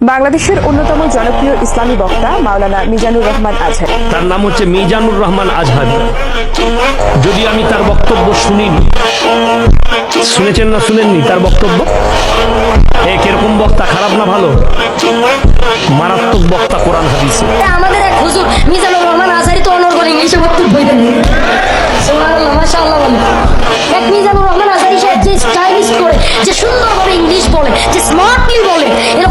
বাংলাদেশের অন্যতম জনপ্রিয় ইসলামী বক্তা মাওলানা মিজানুর রহমান আজহারী। তার নাম হচ্ছে মিজানুর রহমান আজহারী। যদি আমি তার বক্তব্য শুনিনি, শুনেছেন না শুনেননি তার বক্তব্য? কিরকম বক্তা, খারাপ না ভালো? মারাত্মক বক্তা কোরআন হাদিসে। আমাদের এক হুজুর মিজানুর রহমান আজহারী তো অনর্গল ইংলিশে বক্তব্য দেন। সুবহানাল্লাহ, মাশাআল্লাহ বলে। এক মিজানুর রহমান আজহারী সাহেব যে স্টাইলিশ করে, যে সুন্দরভাবে ইংলিশ বলে, যে স্মার্টলি বলে, এর